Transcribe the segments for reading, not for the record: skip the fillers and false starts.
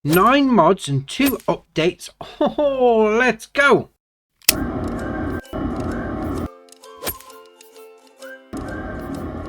9 mods and 2 updates. Oh, let's go.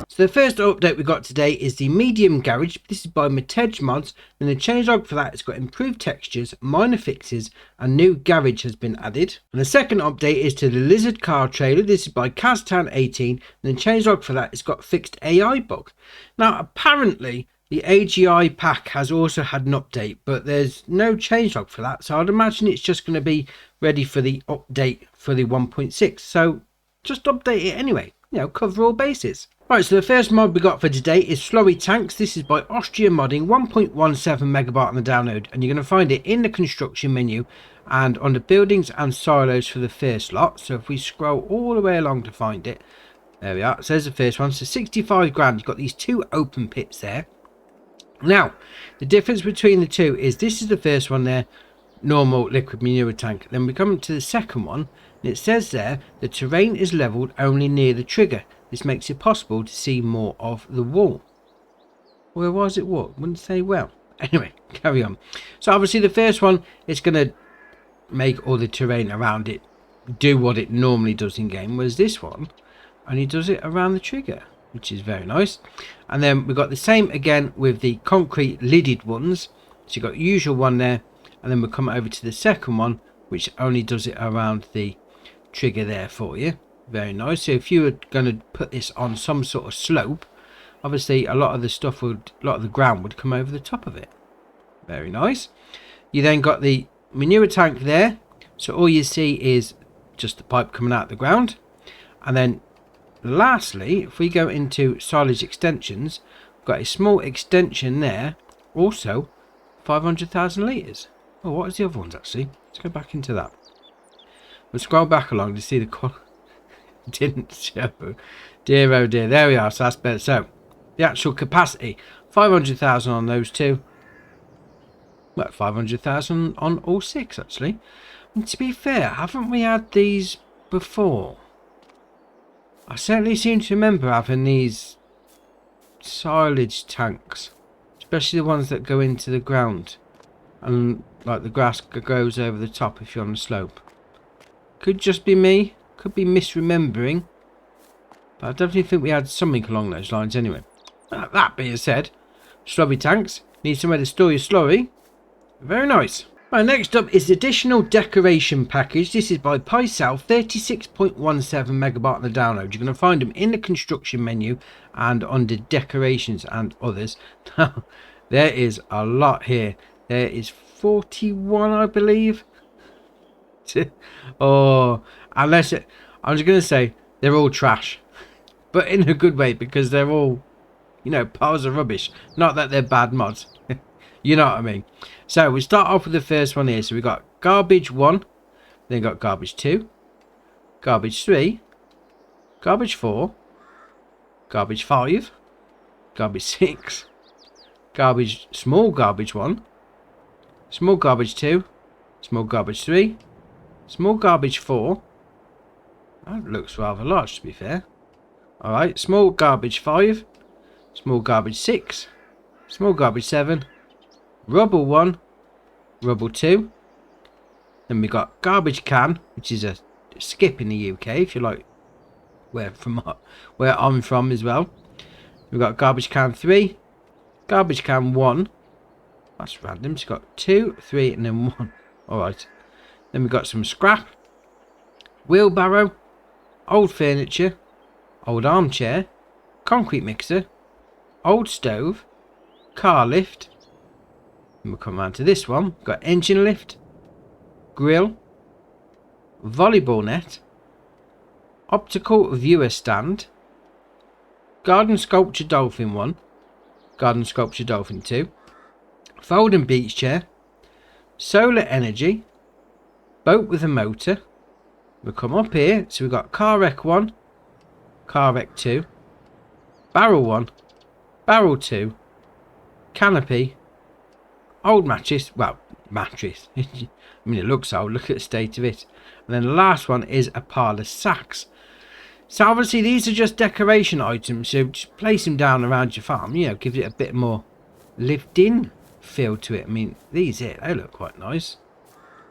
So the first update we got today is the medium garage. This is by OTG Mods, and the changelog for that has got improved textures, minor fixes, and new garage has been added. And the second update is to the lizard car trailer. This is by Kaztown18, and the changelog for that has got fixed AI bug. Now apparently the AGI pack has also had an update, but there's no changelog for that, so I'd imagine it's just going to be ready for the update for the 1.6. So just update it anyway, you know, cover all bases. Right, so the first mod we got for today is Slurry Tanks. This is by Austria Modding, 1.17 megabyte on the download, and you're going to find it in the construction menu and under buildings and silos for the first lot. So if we scroll all the way along to find it, there we are. So there's the first one. So 65 grand. You've got these 2 open pits there. Now, the difference between the two is this is the first one there, normal liquid manure tank. Then we come to the second one, and it says there the terrain is leveled only near the trigger. This makes it possible to see more of the wall. Where was it? What? Wouldn't say well. Anyway, carry on. So obviously the first one is going to make all the terrain around it do what it normally does in game, whereas this one only does it around the trigger, which is very nice. And then we've got the same again with the concrete lidded ones. So you've got the usual one there, and then we'll come over to the second one, which only does it around the trigger there for you. Very nice. So if you were going to put this on some sort of slope, obviously a lot of the ground would come over the top of it. Very nice. You then got the manure tank there, so all you see is just the pipe coming out of the ground. And then lastly, if we go into silage extensions, we've got a small extension there, also 500,000 litres. Oh, what is the other ones actually? Let's go back into that. We'll scroll back along to see the quality. Didn't show. Dear oh dear. There we are. So that's better. So the actual capacity, 500,000 on those two. Well, 500,000 on all 6 actually. And to be fair, haven't we had these before? I certainly seem to remember having these silage tanks, especially the ones that go into the ground, and like the grass goes over the top if you're on the slope. Could just be me. Could be misremembering, but I definitely think we had something along those lines anyway. That being said, slurry tanks, need somewhere to store your slurry. Very nice. Right, next up is the additional decoration package. This is by Pycel, 36.17 megabyte on the download. You're going to find them in the construction menu and under decorations and others. There is a lot here. There is 41, I believe. Oh, unless it, I'm just going to say they're all trash, but in a good way, because they're all, you know, piles of rubbish. Not that they're bad mods. You know what I mean. So we start off with the first one here. So we got garbage 1, then got garbage 2, garbage 3, garbage 4, garbage 5, garbage 6, garbage, small garbage 1, small garbage 2, small garbage 3, small garbage 4. That looks rather large, to be fair. Alright, small garbage 5, small garbage 6, small garbage 7, rubble 1, rubble 2. Then we got garbage can, which is a skip in the UK, if you like, where I'm from as well. We've got garbage can 3, garbage can 1. That's random. It's got 2, 3, and then 1. Alright. Then we've got some scrap, wheelbarrow, old furniture, old armchair, concrete mixer, old stove, car lift. And we'll come around to this one. We've got engine lift, grill, volleyball net, optical viewer stand, garden sculpture dolphin 1, garden sculpture dolphin 2, folding beach chair, solar energy, boat with a motor. We'll come up here. So we've got car wreck 1, car wreck 2, barrel 1, barrel 2, canopy, old mattress. Well, mattress. I mean, it looks old. Look at the state of it. And then the last one is a pile of sacks. So obviously these are just decoration items. So just place them down around your farm. You know, give it a bit more lived in feel to it. I mean, these here, they look quite nice.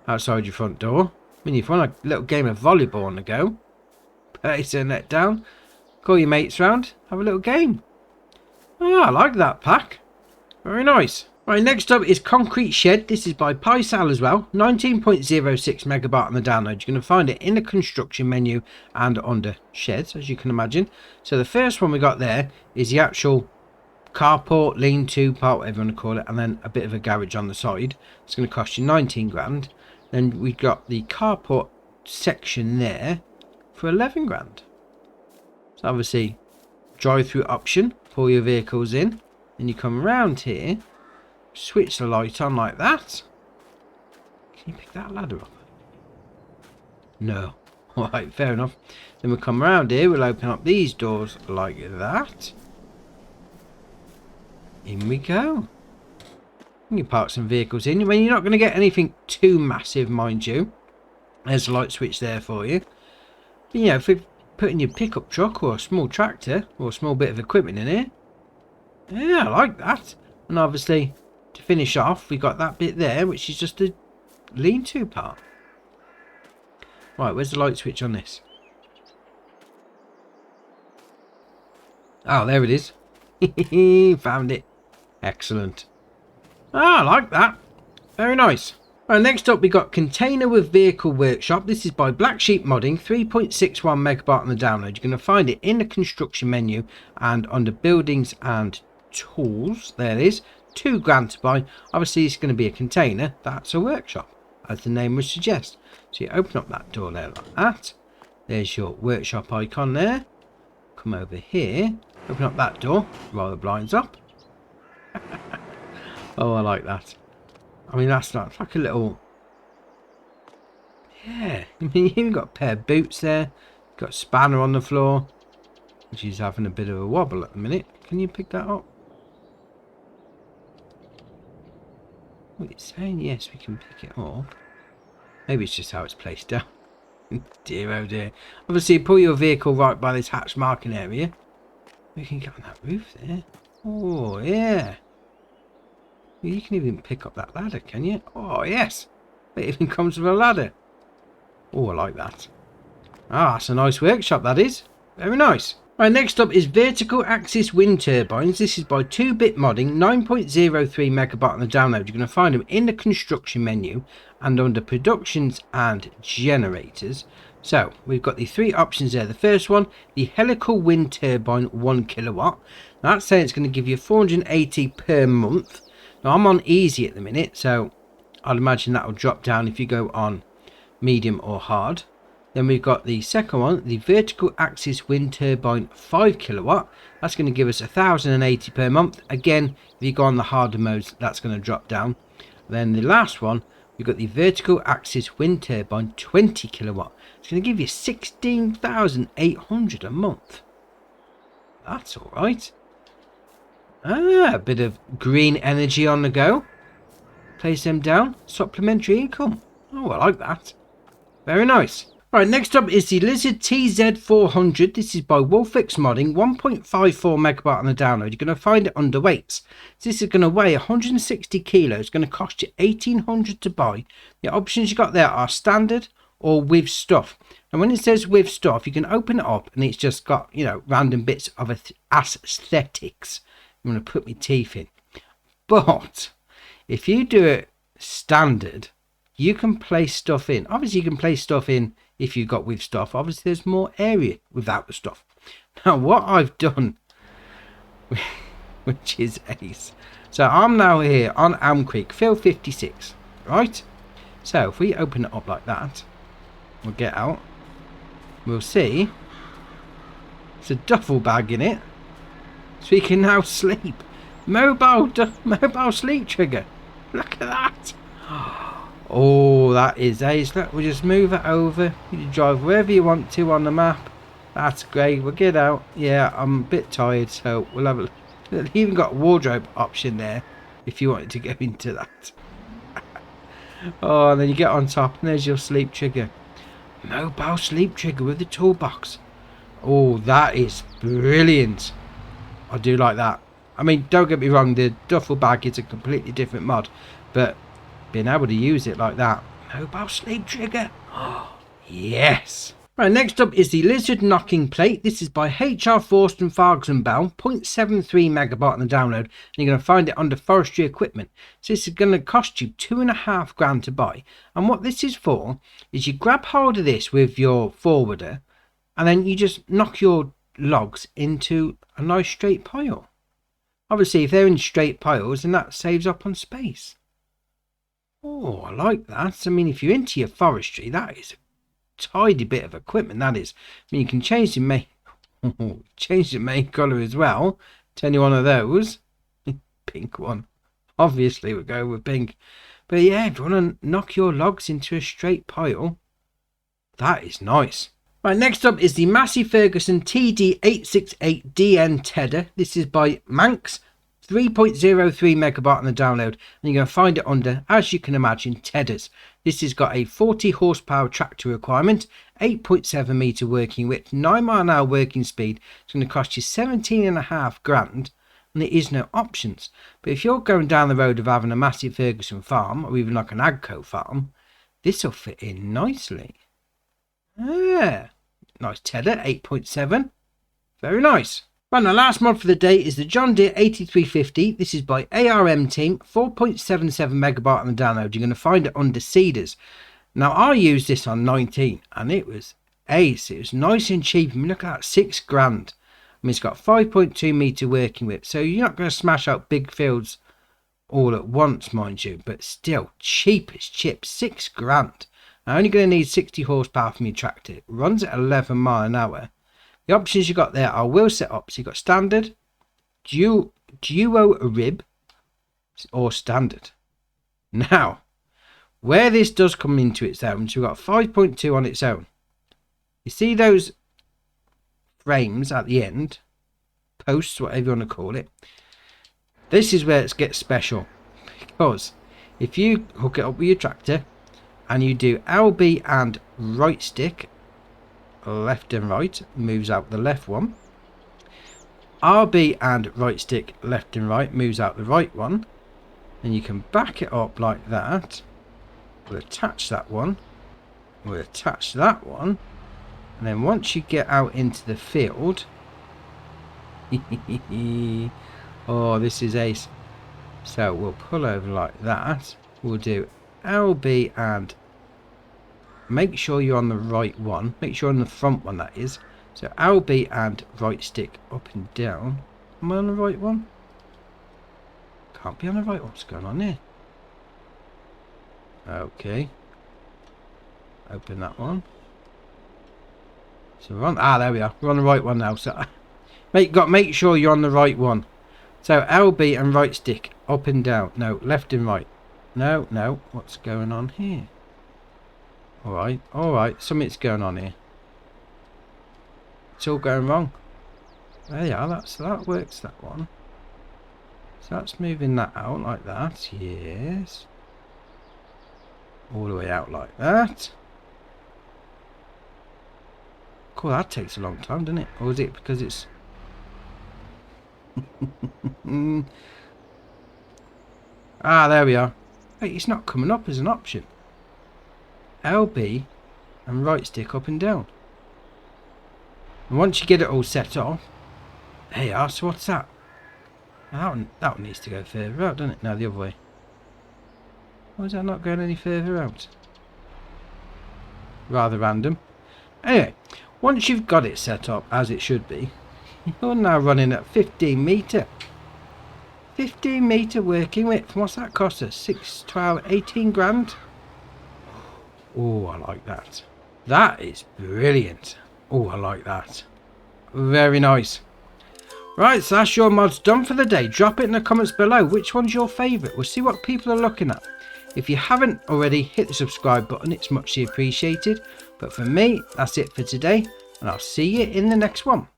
Outside your front door. I mean, if you want a little game of volleyball on the go, place a net down, call your mates round, have a little game. Oh, I like that pack. Very nice. Right, next up is Concrete Shed. This is by Pysal as well. 19.06 megabyte on the download. You're going to find it in the construction menu and under sheds, as you can imagine. So the first one we got there is the actual carport, lean-to part, whatever you want to call it, and then a bit of a garage on the side. It's going to cost you 19 grand. Then we got the carport section there for 11 grand. So obviously, drive-through option, pull your vehicles in, and you come around here. Switch the light on like that. Can you pick that ladder up? No. Alright, fair enough. Then we'll come around here. We'll open up these doors like that. In we go. You can park some vehicles in. I mean, you're not going to get anything too massive, mind you. There's a light switch there for you. But, you know, if you're putting your pickup truck or a small tractor or a small bit of equipment in here. Yeah, I like that. And obviously, to finish off, we got that bit there, which is just a lean-to part. Right, where's the light switch on this? Oh, there it is. Found it. Excellent. Ah, I like that. Very nice. Right, next up we got Container with Vehicle Workshop. This is by Black Sheep Modding. 3.61 megabyte on the download. You're going to find it in the construction menu and under buildings and tools. There it is. 2 grand to buy. Obviously it's going to be a container. That's a workshop, as the name would suggest. So you open up that door there like that. There's your workshop icon there. Come over here. Open up that door. Roll the blinds up. Oh, I like that. I mean, that's like a little... Yeah. I mean, you've got a pair of boots there. Got a spanner on the floor. She's having a bit of a wobble at the minute. Can you pick that up? Well, it's saying yes, we can pick it up. Maybe it's just how it's placed down. Dear, oh dear. Obviously, pull your vehicle right by this hatch marking area. We can get on that roof there. Oh, yeah. Well, you can even pick up that ladder, can you? Oh, yes. It even comes with a ladder. Oh, I like that. Ah, that's a nice workshop, that is. Very nice. Right, next up is Vertical Axis Wind Turbines. This is by 2-Bit Modding, 9.03 megabyte on the download. You're going to find them in the construction menu and under productions and generators. So we've got the 3 options there. The first one, the helical wind turbine 1 kilowatt. Now that's saying it's going to give you 480 per month. Now I'm on easy at the minute, so I'd imagine that will drop down if you go on medium or hard. Then we've got the second one, the vertical axis wind turbine 5 kilowatt. That's going to give us 1,080 per month. Again, if you go on the harder modes, that's going to drop down. Then the last one, we've got the vertical axis wind turbine 20 kilowatt. It's going to give you 16,800 a month. That's all right. Ah, a bit of green energy on the go. Place them down. Supplementary income. Oh, I like that. Very nice. Right, next up is the Lizard TZ400. This is by Wolfix Modding, 1.54 megabyte on the download. You're going to find it under weights. So this is going to weigh 160 kilos. It's going to cost you 1,800 to buy. The options you got there are standard or with stuff. And when it says with stuff, you can open it up and it's just got, you know, random bits of aesthetics. I'm going to put my teeth in. But if you do it standard, you can place stuff in. Obviously, you can place stuff in if you've got with stuff. Obviously, there's more area without the stuff. Now, what I've done, which is ace. So, I'm now here on Elm Creek, field 56, right? So, if we open it up like that, we'll get out. We'll see. It's a duffel bag in it. So, you can now sleep. Mobile sleep trigger. Look at that. Oh, that is ace. Look, we'll just move it over. You can drive wherever you want to on the map. That's great. We'll get out. Yeah, I'm a bit tired, so we'll have a... They've even got a wardrobe option there if you wanted to go into that. Oh, and then you get on top and there's your sleep trigger. Mobile sleep trigger with the toolbox. Oh, that is brilliant. I do like that. I mean, don't get me wrong, the duffel bag is a completely different mod, but being able to use it like that. Mobile sleep trigger. Oh, yes. Right, next up is the Lizard Knocking Plate. This is by HR Forster and Fargs & Bell, 0.73 megabyte on the download, and you're going to find it under forestry equipment. So this is going to cost you £2,500 to buy. And what this is for is you grab hold of this with your forwarder, and then you just knock your logs into a nice straight pile. Obviously, if they're in straight piles, then that saves up on space. Oh, I like that. I mean, if you're into your forestry, that is a tidy bit of equipment, that is. I mean, you can change the main colour as well to any one of those. Pink one. Obviously, we'll go with pink. But yeah, if you want to knock your logs into a straight pile, that is nice. Right, next up is the Massey Ferguson TD868DN Tedder. This is by Manx, 3.03 megabyte on the download, and you're going to find it under, as you can imagine, Tedders. This has got a 40 horsepower tractor requirement, 8.7 metre working width, 9 mile an hour working speed. It's going to cost you £17,500, and there is no options. But if you're going down the road of having a Massey Ferguson farm, or even like an Agco farm, this will fit in nicely. Yeah, nice Tedder, 8.7. Very nice. Right, the last mod for the day is the John Deere 8350. This is by ARM Team, 4.77 megabyte on the download. You're going to find it under Cedars. Now, I used this on 19 and it was ace. It was nice and cheap. I mean, look at that, £6,000. I mean, it's got 5.2 metre working width, so you're not going to smash out big fields all at once, mind you, but still, cheap as chips, £6,000. I'm only going to need 60 horsepower from your tractor. It runs at 11 mile an hour. The options you got there are wheel setups. You've got standard, duo rib, or standard. Now, where this does come into its own, so we've got 5.2 on its own. You see those frames at the end, posts, whatever you want to call it. This is where it gets special, because if you hook it up with your tractor and you do LB and right stick, left and right, moves out the left one. RB and right stick, left and right, moves out the right one. And you can back it up like that. We'll attach that one. We'll attach that one. And then once you get out into the field, oh, this is ace. So we'll pull over like that. We'll do LB and make sure you're on the right one. Make sure on the front one, that is. So LB and right stick up and down. Am I on the right one? Can't be on the right one. What's going on here? Okay. Open that one. So we're on. Ah, there we are. We're on the right one now. So make sure you're on the right one. So LB and right stick up and down. No, left and right. No, no. What's going on here? Alright, something's going on here. It's all going wrong. There you are, that works, that one. So that's moving that out like that, yes. All the way out like that. Cool, that takes a long time, doesn't it? Or is it because it's... Ah, there we are. Hey, it's not coming up as an option. LB and right stick up and down. And once you get it all set off, there you are. So what's that? Now that one needs to go further out, doesn't it? Now the other way. Why is that not going any further out? Rather random. Anyway, once you've got it set up as it should be, you're now running at 15 metre. 15 metre working width. What's that cost us? 6, 12, 18 grand? Oh, I like that. That is brilliant. Oh, I like that. Very nice. Right, so that's your mods done for the day. Drop it in the comments below. Which one's your favourite? We'll see what people are looking at. If you haven't already, hit the subscribe button. It's muchly appreciated. But for me, that's it for today. And I'll see you in the next one.